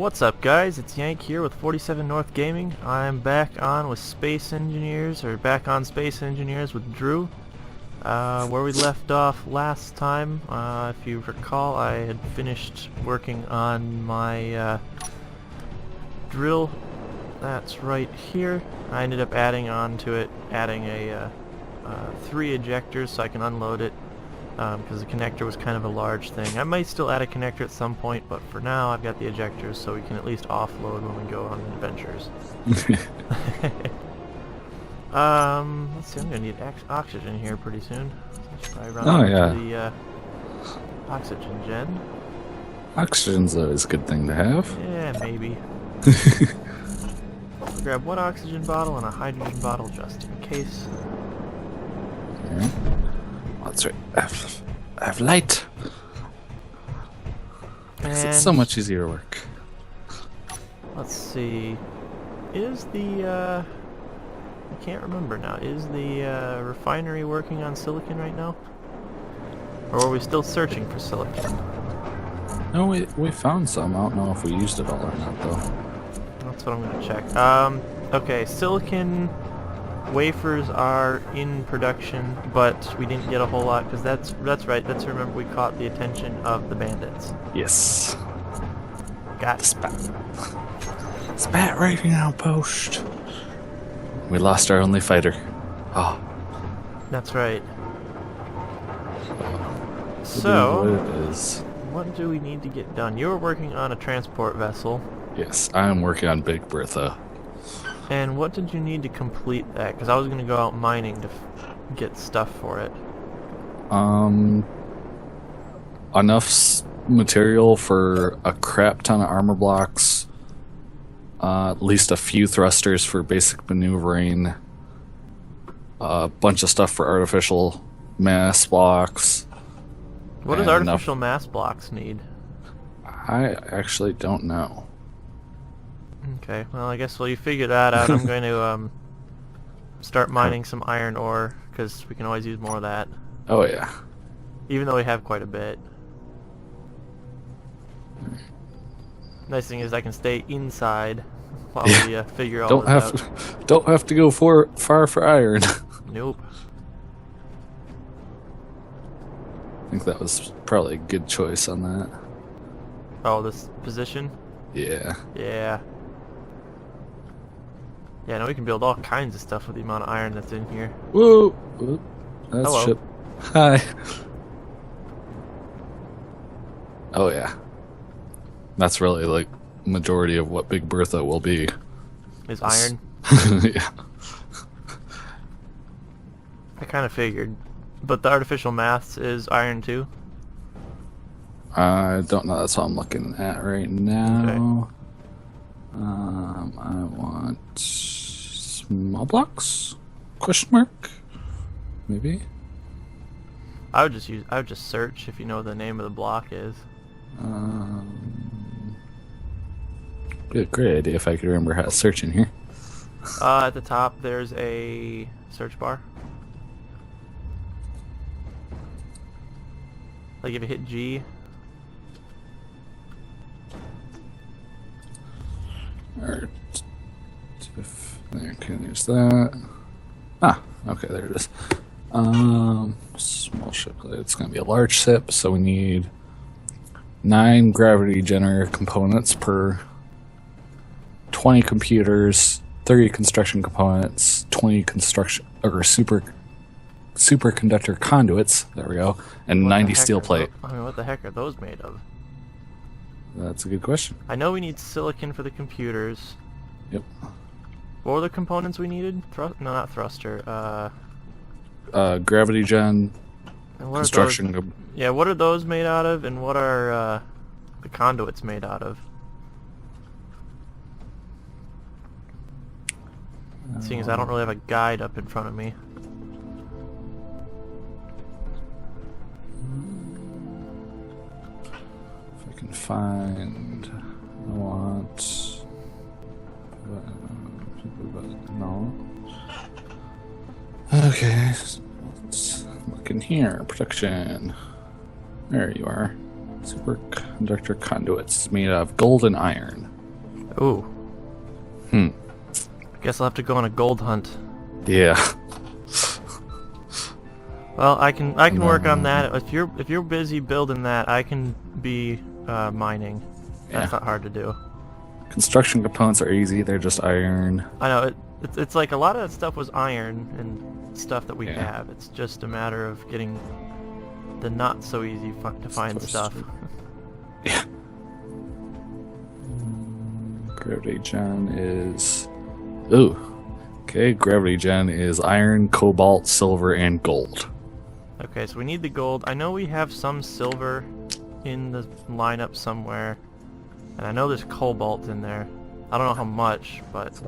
What's up, guys? It's Yank here with 47 North Gaming. I'm back on with Space Engineers, or back on Space Engineers with Drew. Where we left off last time, if you recall, I had finished working on my drill. That's right here. I ended up adding onto it, adding a 3 ejectors so I can unload it. Because the connector was kind of a large thing. I might still add a connector at some point, but for now I've got the ejectors so we can at least offload when we go on adventures. Let's see, I'm going to need oxygen here pretty soon. Should probably run over to the oxygen gen. Oxygen's always a good thing to have. Yeah, maybe. I'll grab one oxygen bottle and a hydrogen bottle just in case. Okay. That's right. I have light. Makes it so much easier to work. Let's see. Is the I can't remember now. Is the refinery working on silicon right now? Or are we still searching for silicon? No, we found some. I don't know if we used it all or not, though. That's what I'm gonna check. Okay, silicon wafers are in production, but we didn't get a whole lot because that's right. Let's remember we caught the attention of the bandits. Yes. Got the spat raiding outpost. We lost our only fighter. Oh. That's right. So, what do we need to get done? You were working on a transport vessel. Yes, I'm working on Big Bertha. And what did you need to complete that? Because I was going to go out mining to get stuff for it. Enough material for a crap ton of armor blocks. At least a few thrusters for basic maneuvering. A bunch of stuff for artificial mass blocks. What does artificial mass blocks need? I actually don't know. Okay, well I guess while you figure that out, I'm going to start mining some iron ore, because we can always use more of that. Oh yeah. Even though we have quite a bit. Nice thing is I can stay inside while we figure all this out. Don't have to go far for iron. Nope. I think that was probably a good choice on that. Oh, this position? Yeah. Yeah. Yeah, now we can build all kinds of stuff with the amount of iron that's in here. Whoa! Whoop. That's Hello. ship. Hi. Oh yeah. That's really like majority of what Big Bertha will be. Is iron? Yeah. I kind of figured. But the artificial mass is iron too? I don't know. That's what I'm looking at right now. Okay. I want small blocks? Question mark? Maybe. I would just search if you know what the name of the block is. Be a great idea if I could remember how to search in here. At the top there's a search bar. Like if you hit G. Alright. Okay, there's that. Ah, okay, there it is. Small ship. It's going to be a large ship, so we need 9 gravity generator components per 20 computers, 30 construction components, 20 construction or superconductor conduits. There we go, and 90 steel plate. I mean, what the heck are those made of? That's a good question. I know we need silicon for the computers. Yep. What were the components we needed? No, not thruster. Gravity gen, and construction. Yeah, what are those made out of, and what are the conduits made out of? Seeing as I don't really have a guide up in front of me. If I can find, I want. No. Okay, let's look in here. Production. There you are. Superconductor conduits made of gold and iron. Ooh. Hmm. Guess I'll have to go on a gold hunt. Yeah. Well, I can work on that. If you're busy building that, I can be mining. That's not hard to do. Construction components are easy. They're just iron. I know it's like a lot of that stuff was iron and stuff that we have. It's just a matter of getting the not so easy to find stuff. Yeah. Gravity gen is... Ooh. Okay, gravity gen is iron, cobalt, silver, and gold. Okay, so we need the gold. I know we have some silver in the lineup somewhere. And I know there's cobalt in there. I don't know how much, but...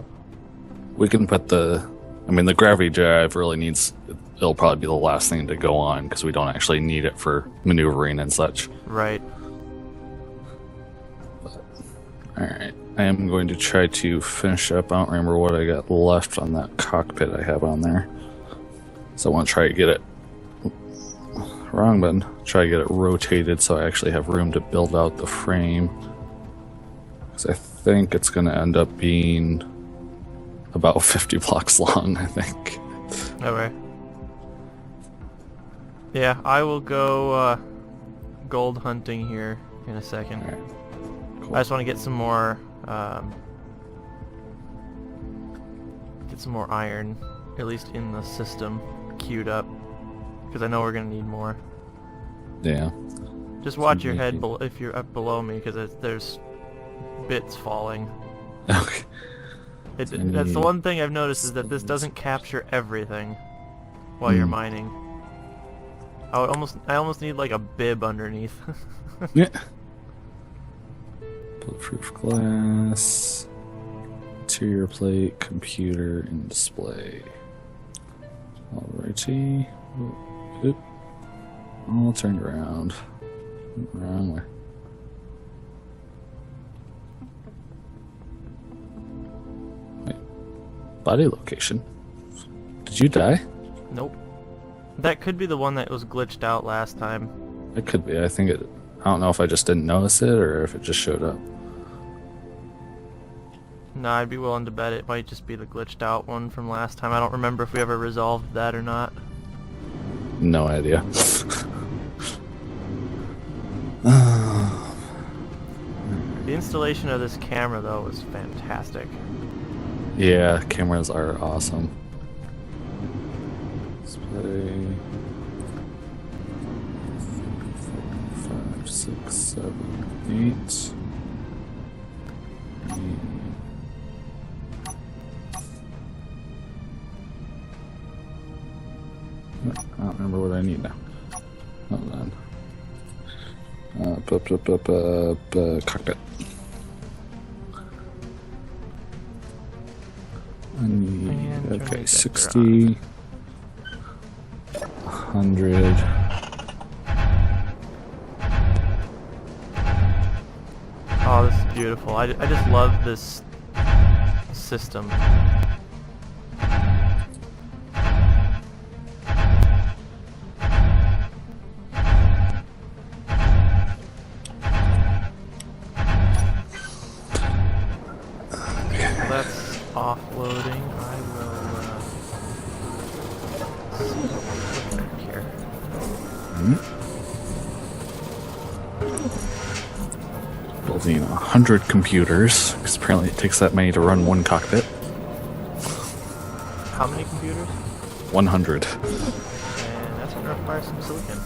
We can put the... I mean, the gravity drive really needs... It'll probably be the last thing to go on, because we don't actually need it for maneuvering and such. Right. Alright. I am going to try to finish up. I don't remember what I got left on that cockpit I have on there. So I want to try to get it... Wrong button. Try to get it rotated so I actually have room to build out the frame. I think it's going to end up being about 50 blocks long, I think. Okay. Yeah, I will go gold hunting here in a second. All right. Cool. I just want to get some more iron, at least in the system, queued up, because I know we're going to need more. Yeah. Just watch your head if you're up below me, because there's bits falling. Okay. That's the one thing I've noticed, is that this doesn't capture everything while you're mining. I almost need like a bib underneath. Yeah. Bulletproof glass, interior plate, computer, and display. Alrighty. Oop. All turned around. Wrong way. Body location. Did you die? Nope. That could be the one that was glitched out last time. It could be. I don't know if I just didn't notice it or if it just showed up. No, I'd be willing to bet it might just be the glitched out one from last time. I don't remember if we ever resolved that or not. No idea. The installation of this camera, though, was fantastic. Yeah, cameras are awesome. Display 5, 6, 7, 8. I don't remember what I need now. Hold on. Cockpit. I need, okay, 60, 100. Oh, this is beautiful. I just love this system. That's offloading. I will see what we look here. Building 100 computers, because apparently it takes that many to run one cockpit. How many computers? 100. And that's going to require some silicon.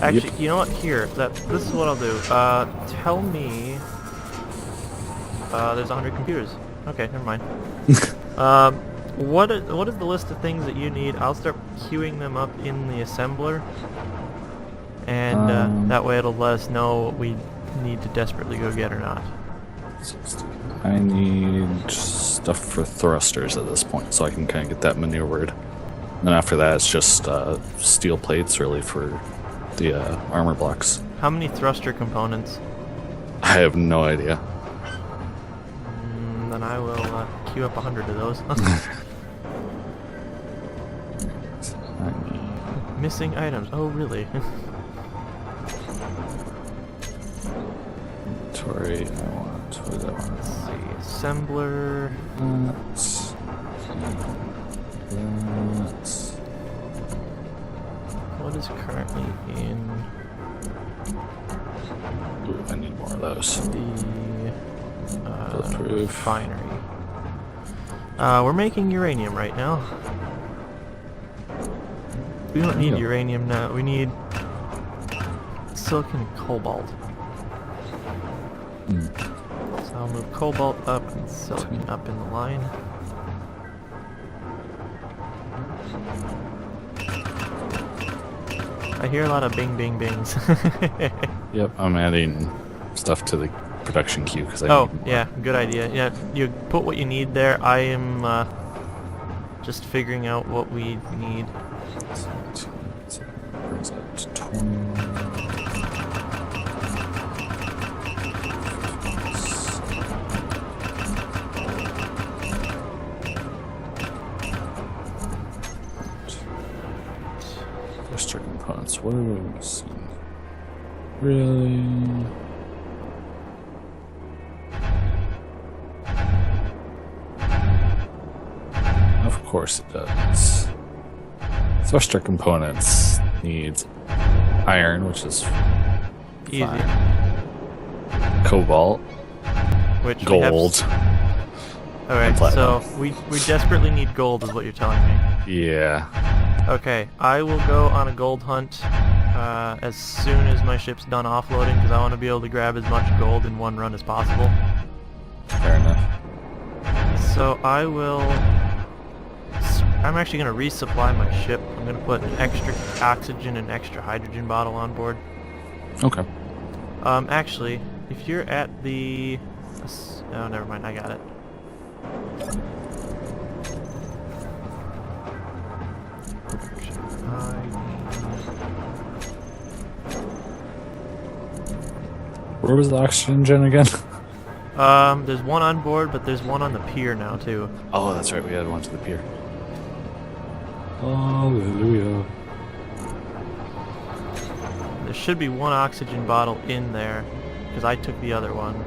Actually, you know what? Here, this is what I'll do. Tell me... there's 100 computers. Okay, never mind. What is the list of things that you need? I'll start queuing them up in the assembler. And that way it'll let us know what we need to desperately go get or not. 60. I need stuff for thrusters at this point, so I can kind of get that maneuvered. And then after that, it's just steel plates, really, for the armor blocks. How many thruster components? I have no idea. Then I will queue up 100 of those. Missing items. Oh, really? Inventory. I want What is that one? Let's see. Assembler. That's What is currently in ooh, I need more of those. the Bulletproof. refinery? We're making uranium right now. We don't need uranium now. We need silicon and cobalt. So I'll move cobalt up and silicon up in the line. I hear a lot of bing bing bings. Yep, I'm adding stuff to the production queue because I Oh, need more. yeah, good idea. Yeah, you put what you need there. I am just figuring out what we need. Brings that to 20. Extra components. What are those? Really? Of course it does. Thruster components needs iron, which is Easy. fine. Cobalt, Which we have gold. Alright, so platinum. we desperately need gold is what you're telling me. Yeah. Okay, I will go on a gold hunt as soon as my ship's done offloading because I want to be able to grab as much gold in one run as possible. Fair enough. So I will... I'm actually going to resupply my ship. I'm going to put an extra oxygen and extra hydrogen bottle on board. Okay. Actually, if you're at the... Oh, never mind, I got it. Where was the oxygen gen again? There's one on board, but there's one on the pier now, too. Oh, that's right. We had one to the pier. Hallelujah. There should be one oxygen bottle in there, because I took the other one.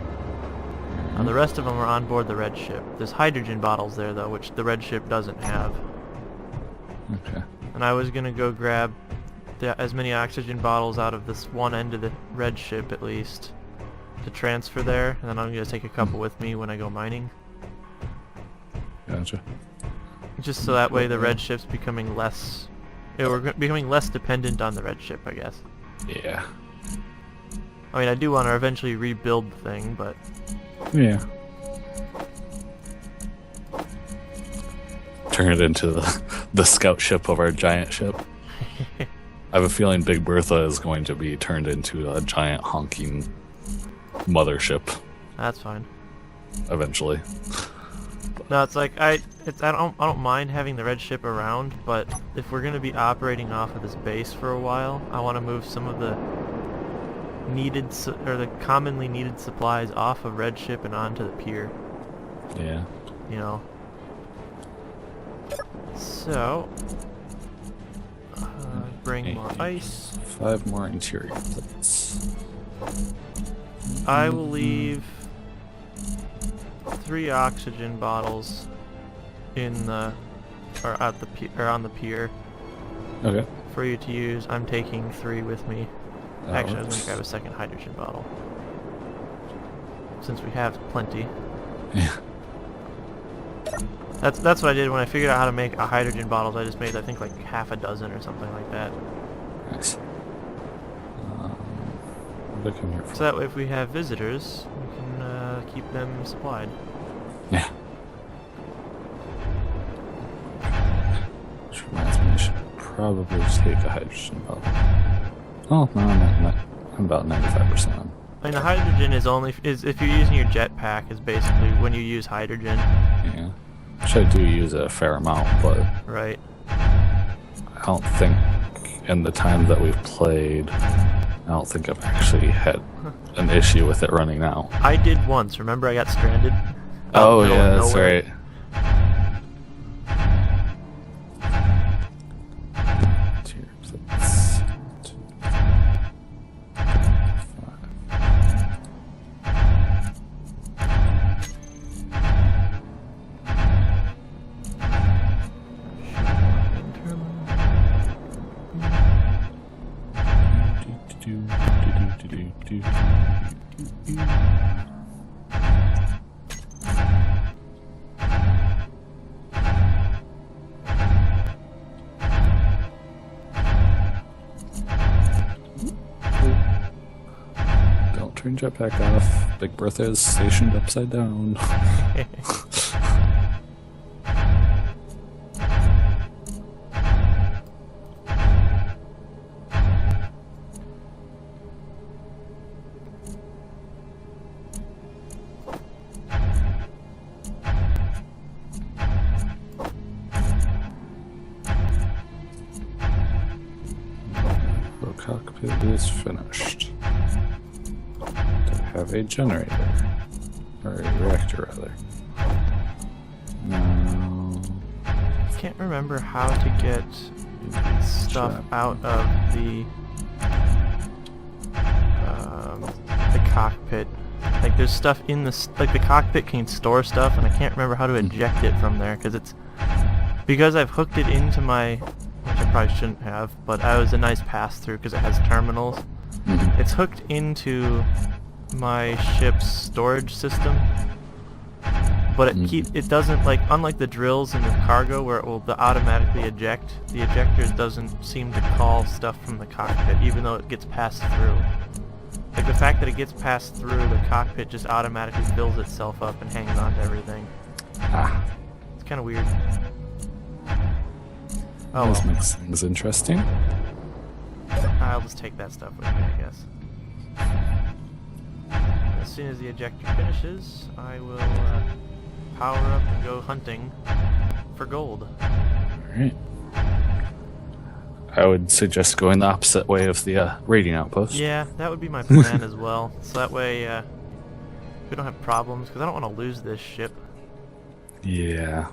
The rest of them are on board the red ship. There's hydrogen bottles there, though, which the red ship doesn't have. Okay. And I was going to go grab as many oxygen bottles out of this one end of the red ship, at least, to transfer there, and then I'm going to take a couple with me when I go mining. Gotcha. Just so that way the red ship's becoming less... we're becoming less dependent on the red ship, I guess. Yeah. I mean, I do want to eventually rebuild the thing, but... Yeah. Turn it into the scout ship of our giant ship. I have a feeling Big Bertha is going to be turned into a giant honking mothership That's fine. eventually. No, it's like I don't mind having the red ship around, but if we're gonna be operating off of this base for a while, I want to move some of the the commonly needed supplies off of red ship and onto the pier. Yeah. You know. So, bring more ice. 5 more interior plates. I will leave 3 oxygen bottles in the on the pier Okay. for you to use. I'm taking 3 with me. That Actually, I was works. going to grab a second hydrogen bottle since we have plenty. Yeah. That's what I did when I figured out how to make a hydrogen bottles. I just made, I think, like half a dozen or something like that. Nice. What did I come here for? So that way, if we have visitors, we can keep them supplied. Yeah. Which reminds me, I should probably take a hydrogen bottle. Oh, no, I'm about 95% on. I mean, the hydrogen is if you're using your jetpack, is basically when you use hydrogen. Yeah. Which I do use a fair amount, but Right. I don't think in the time that we've played, I don't think I've actually had an issue with it running out. I did once. Remember, I got stranded. Oh, Out in the yeah, middle of that's nowhere. right. jetpack off. Big Bertha is stationed upside down. The cockpit is finished. To have a generator. Or a reactor, rather. No. Can't remember how to get stuff out of the cockpit. Like there's stuff in like the cockpit can store stuff, and I can't remember how to eject it from there because I've hooked it into my, which I probably shouldn't have, but I was a nice pass through because it has terminals. It's hooked into my ship's storage system, but it doesn't, like, unlike the drills in the cargo where it will automatically eject, the ejectors doesn't seem to call stuff from the cockpit even though it gets passed through. Like the fact that it gets passed through the cockpit just automatically fills itself up and hangs on to everything. It's kind of weird. Oh, this makes things interesting. I'll just take that stuff with me, I guess. As soon as the ejector finishes, I will power up and go hunting for gold. Alright. I would suggest going the opposite way of the raiding outpost. Yeah, that would be my plan as well. So that way we don't have problems, because I don't want to lose this ship. Yeah.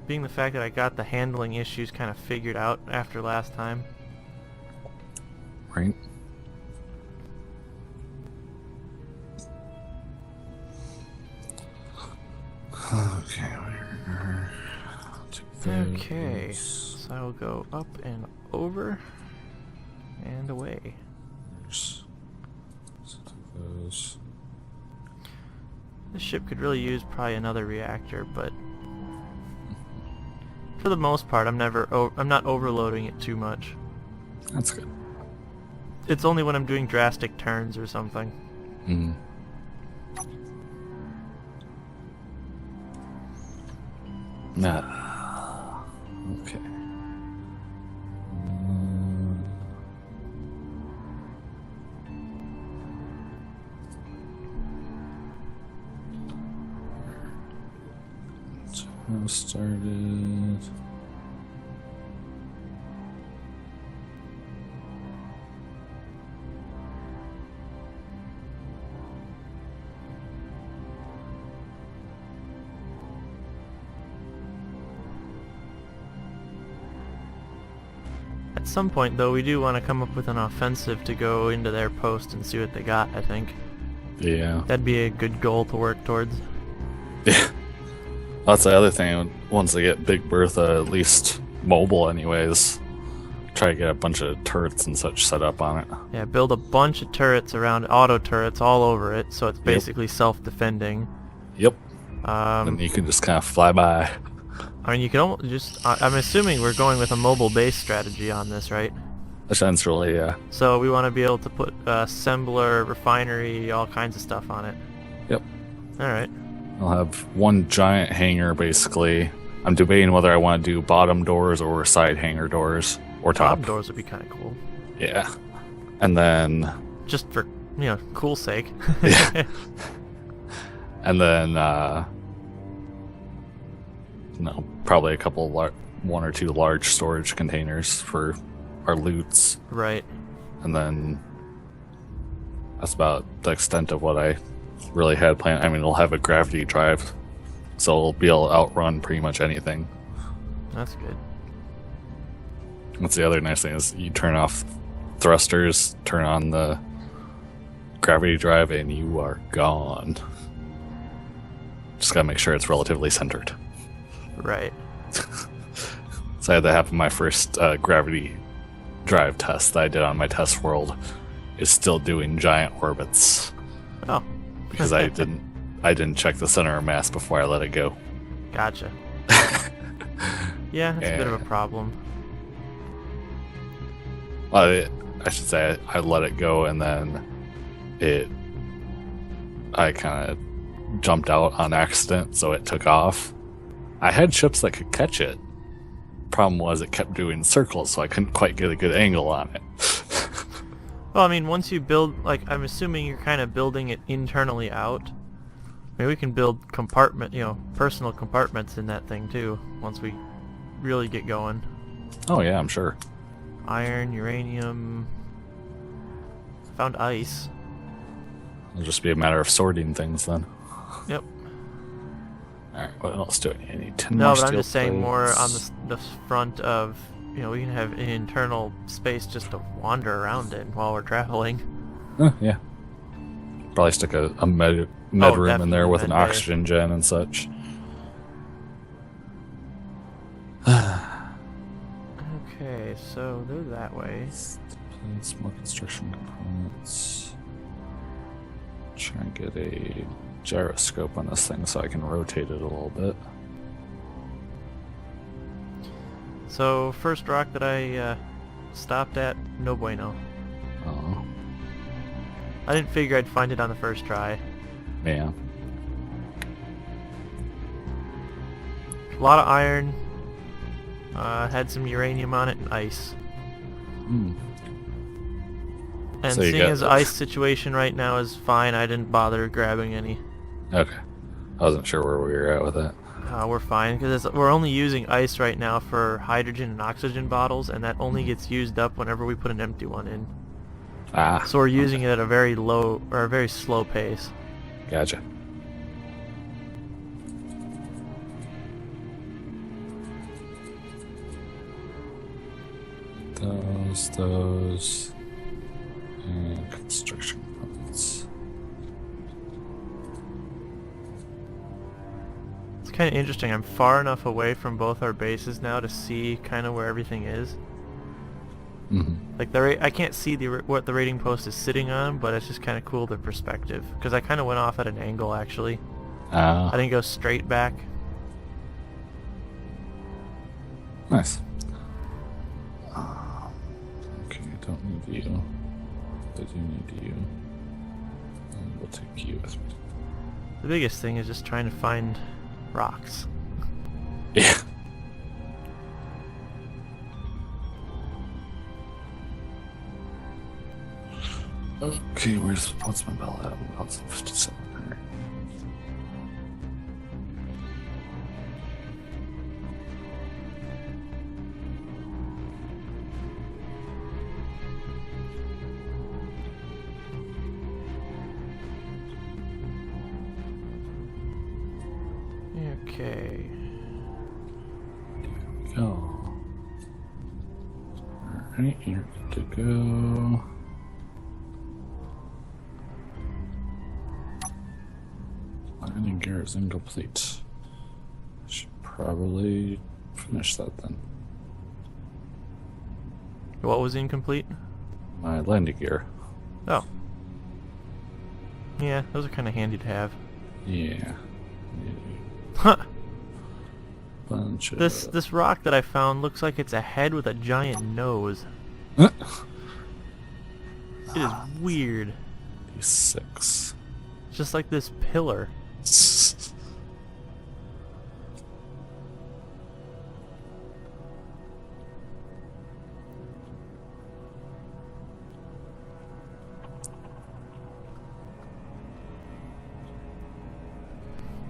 Being the fact that I got the handling issues kind of figured out after last time. Right. Okay, so I will go up and over and away. This ship could really use probably another reactor, but for the most part, I'm not overloading it too much. That's good. It's only when I'm doing drastic turns or something. Okay. Just started. At some point, though, we do want to come up with an offensive to go into their post and see what they got, I think. Yeah. That'd be a good goal to work towards. Yeah. That's the other thing. Once they get Big Bertha at least mobile anyways, try to get a bunch of turrets and such set up on it. Yeah, build a bunch of turrets around, auto turrets all over it, so it's basically self-defending. Yep. And you can just kind of fly by. I mean, you can almost just... I'm assuming we're going with a mobile base strategy on this, right? Essentially, yeah. So we want to be able to put assembler, refinery, all kinds of stuff on it. Yep. Alright. I'll have one giant hangar, basically. I'm debating whether I want to do bottom doors or side hangar doors. Or top. Bottom doors would be kind of cool. Yeah. And then... Just for, cool sake. Yeah. And then, probably a couple, one or two large storage containers for our loots. Right. And then that's about the extent of what I really had planned. I mean, it'll have a gravity drive, so it'll be able to outrun pretty much anything. That's good. That's the other nice thing is you turn off thrusters, turn on the gravity drive, and you are gone. Just gotta make sure it's relatively centered. Right. So I had that happen. My first gravity drive test that I did on my test world is still doing giant orbits. Oh. Because I didn't check the center of mass before I let it go. Gotcha. Yeah, that's a bit of a problem. Well, I should say I let it go, and then it I kind of jumped out on accident, so it took off. I had ships that could catch it. Problem was it kept doing circles, so I couldn't quite get a good angle on it. Well, I mean, once you build, like, I'm assuming you're kind of building it internally out. Maybe we can build personal compartments in that thing too, once we really get going. Oh yeah, I'm sure. Iron, uranium... Found ice. It'll just be a matter of sorting things then. Yep. Alright, what else do I need? 10 No, more but I'm steel just saying more on plates. the front of, we can have an internal space just to wander around in while we're traveling. Yeah. Probably stick a med room in there definitely with an med bay. oxygen gen and such. Okay, so they're that way. Plates, more construction components. Try and get a gyroscope on this thing so I can rotate it a little bit. So, first rock that I stopped at, no bueno. Oh, I didn't figure I'd find it on the first try. yeah. A lot of iron. Had some uranium on it and ice. Hmm. And So you seeing got- as ice situation right now is fine, I didn't bother grabbing any. Okay. I wasn't sure where we were at with that. We're fine, because we're only using ice right now for hydrogen and oxygen bottles, and that only gets used up whenever we put an empty one in. Ah, So we're using it at a very low, or a very slow pace. gotcha. Those, and construction components. It's kind of interesting. I'm far enough away from both our bases now to see kind of where everything is. Like I can't see what the raiding post is sitting on, but it's just kind of cool the perspective. Because I kind of went off at an angle actually. I didn't go straight back. Nice. Okay, I don't need you. I do need you. And we'll take you with me. The biggest thing is just trying to find rocks. Yeah. Okay, what's my bell at? What's 57? Alright. Okay. There we go. Alright, you're good to go. Landing gear is incomplete. Should probably finish that then. What was incomplete? My landing gear. Oh. Yeah, those are kind of handy to have. Yeah. Huh. Bunch of This rock that I found looks like it's a head with a giant nose. Uh, It is weird. D6. It's just like this pillar.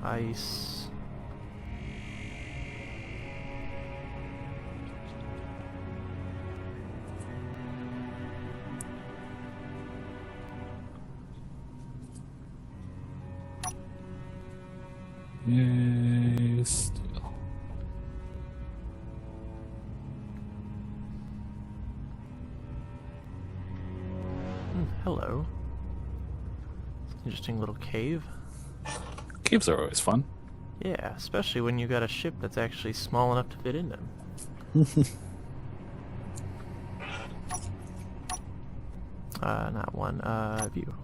Ice. Yay, steel. Hello. Interesting little cave. Caves are always fun. Yeah, especially when you got a ship that's actually small enough to fit in them. Not one, view.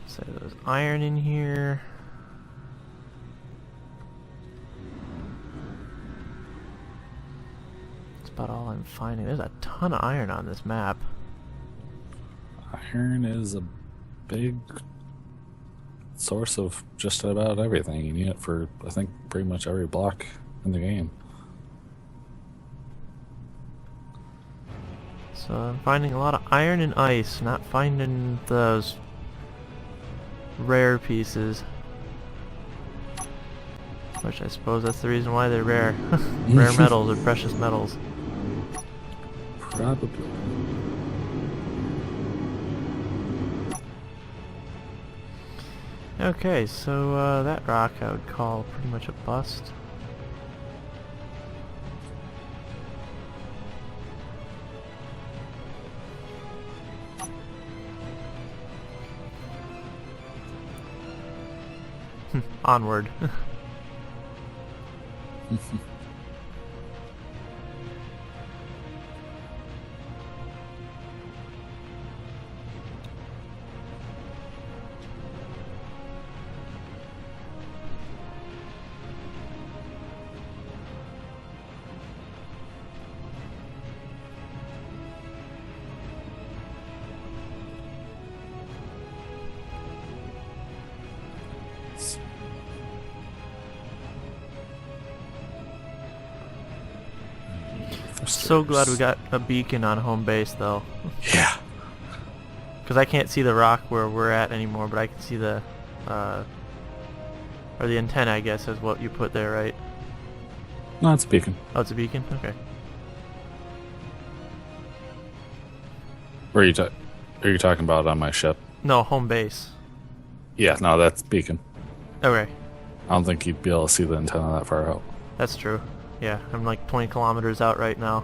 So there's iron in here. finding? There's a ton of iron on this map. Iron is a big source of just about everything. You need it for, I think, pretty much every block in the game. So I'm finding a lot of iron and ice, not finding those rare pieces. Which I suppose that's the reason why they're rare. Rare metals or precious metals. Probably. Okay, so that rock I would call pretty much a bust. Onward. So glad we got a beacon on home base, though. Yeah. Because I can't see the rock where we're at anymore, but I can see the, or the antenna, I guess, is what you put there, right? No, it's a beacon. Oh, it's a beacon? Okay. Where are you talking about on my ship? No, home base. Yeah, no, that's beacon. Okay. I don't think you'd be able to see the antenna that far out. That's true. Yeah, I'm like 20 kilometers out right now.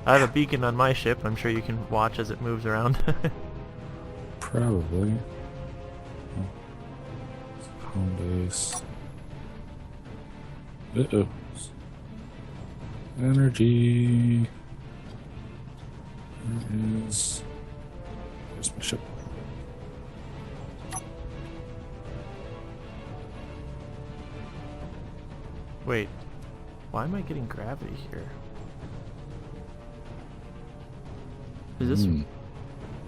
I have a beacon on my ship. I'm sure you can watch as it moves around. Probably. Home base. Uh-oh. Energy. There is. Where's my ship? Wait. Why am I getting gravity here? Is this...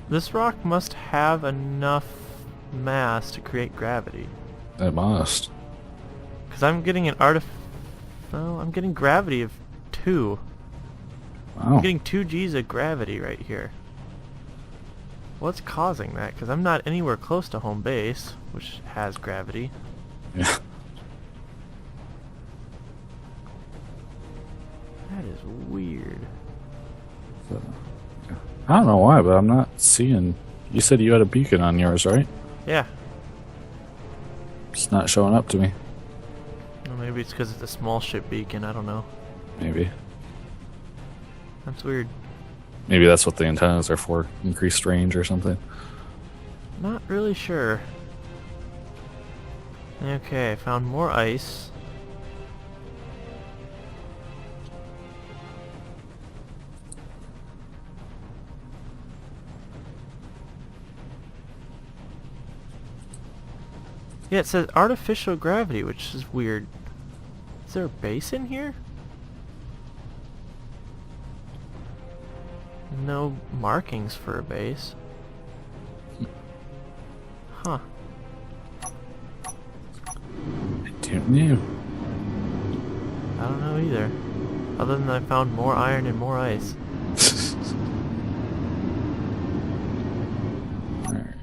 This rock must have enough mass to create gravity. It must. Because I'm getting an well, I'm getting gravity of 2. Wow. I'm getting 2 G's of gravity right here. What's causing that? Because I'm not anywhere close to home base, which has gravity. Yeah. That is weird. So, yeah. I don't know why, but I'm not seeing... You said you had a beacon on yours, right? Yeah. It's not showing up to me. Well, maybe it's because it's a small ship beacon, I don't know. Maybe. That's weird. Maybe that's what the antennas are for. Increased range or something. Not really sure. Okay, I found more ice. Yeah, it says artificial gravity, which is weird. Is there a base in here? No markings for a base. Huh. I don't know. I don't know either. Other than I found more iron and more ice. Alright.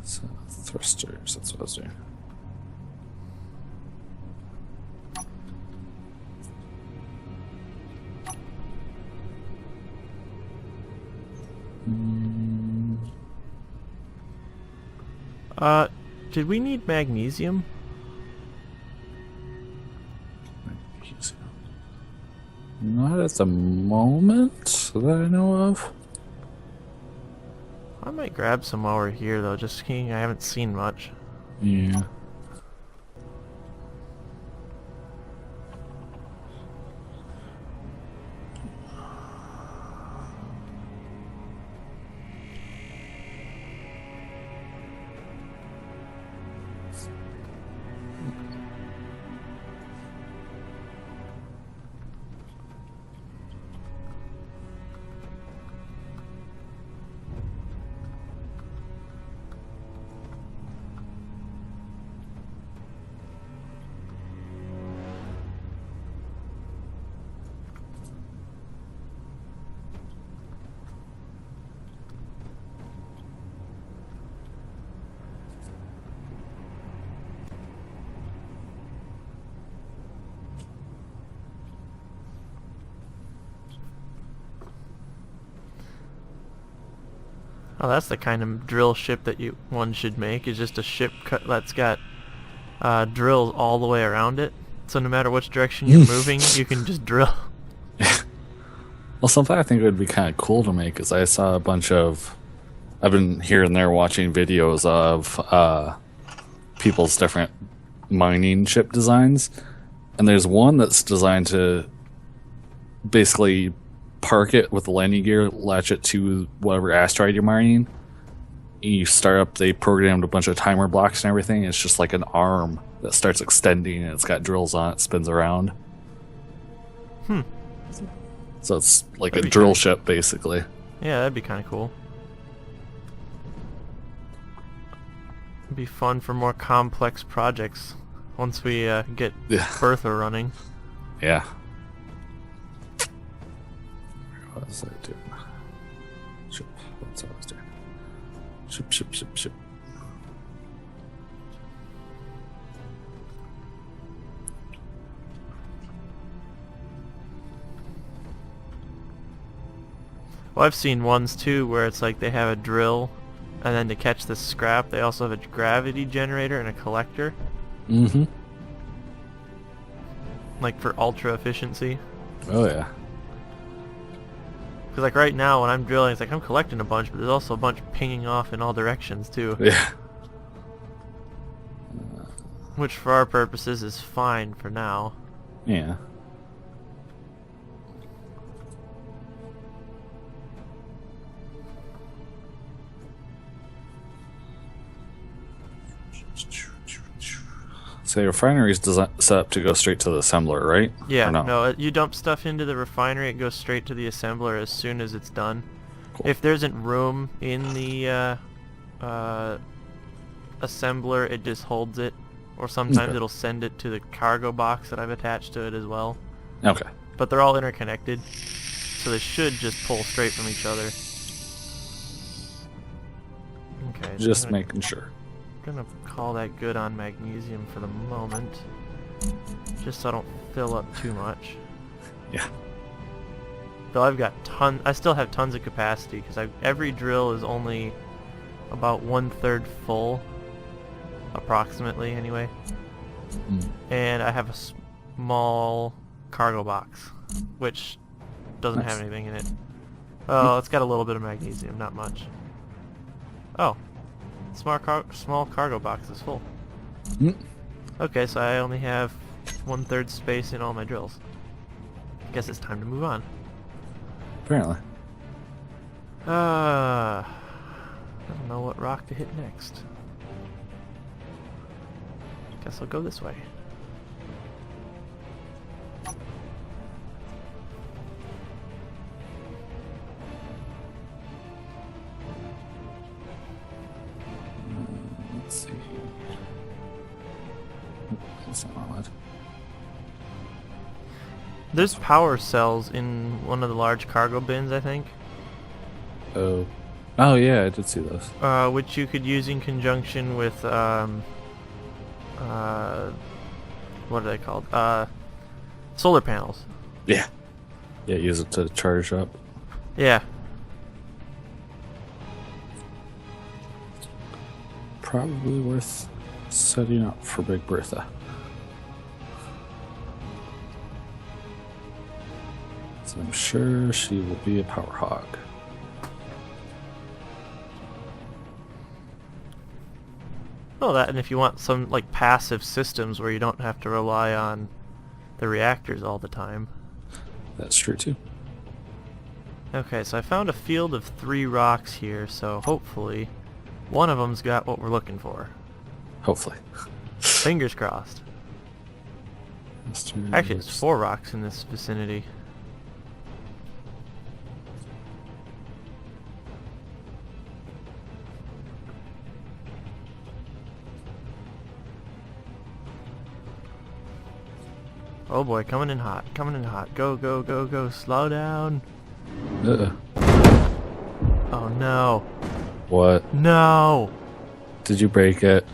So, thrusters, that's what I was doing. Did we need magnesium? Not at the moment that I know of. I might grab some while we're here, though, just kidding. I haven't seen much. Yeah. Oh, that's the kind of drill ship that one should make. Is just a ship that's got drills all the way around it. So no matter which direction you're moving, you can just drill. Well, something I think would be kind of cool to make is I saw a bunch of. I've been here and there watching videos of people's different mining ship designs, and there's one that's designed to basically park it with the landing gear, latch it to whatever asteroid you're mining. You start up, they programmed a bunch of timer blocks and everything. It's just like an arm that starts extending, and it's got drills on it, spins around. So it's like That'd a be drill kinda- ship, basically. Yeah, that'd be kind of cool. It'd be fun for more complex projects once we get Yeah. Bertha running. Yeah. What was I doing? Ship. What's I was doing? Ship. Well, I've seen ones too where it's like they have a drill, and then to catch the scrap, they also have a gravity generator and a collector, Mm-hmm. like for ultra efficiency. Oh, yeah. Because like right now when I'm drilling, it's like I'm collecting a bunch, but there's also a bunch pinging off in all directions too. Yeah. Which for our purposes is fine for now. Yeah. So the refinery is set up to go straight to the assembler, right? Yeah, Or no? no, you dump stuff into the refinery, it goes straight to the assembler as soon as it's done. Cool. If there isn't room in the assembler, it just holds it. Or sometimes Okay. it'll send it to the cargo box that I've attached to it as well. Okay. But they're all interconnected, so they should just pull straight from each other. Okay, so Just I'm making sure. gonna call that good on magnesium for the moment, just so I don't fill up too much. Yeah. Though I still have tons of capacity because every drill is only about 1/3 full, approximately anyway. Mm. And I have a small cargo box, which doesn't Nice. have anything in it. Oh, it's got a little bit of magnesium, not much. Oh, small cargo box is full. Mm. Okay, so I only have 1/3 space in all my drills. Guess it's time to move on. Apparently. I don't know what rock to hit next. Guess I'll go this way. Let's see. That's not on it. There's power cells in one of the large cargo bins, I think, Oh. Oh, yeah, I did see those. which you could use in conjunction with, what are they called? Solar panels. Yeah. Yeah, use it to charge up. Yeah. Probably worth setting up for Big Bertha. So I'm sure she will be a power hog. Well, that, and if you want some, like, passive systems where you don't have to rely on the reactors all the time. That's true too. Okay, so I found a field of 3 rocks here, so hopefully one of them's got what we're looking for. Hopefully. Fingers crossed. Actually, it's 4 rocks in this vicinity. Oh boy, coming in hot, coming in hot. Go, go, go, go, slow down. Oh no. What? No! Did you break it?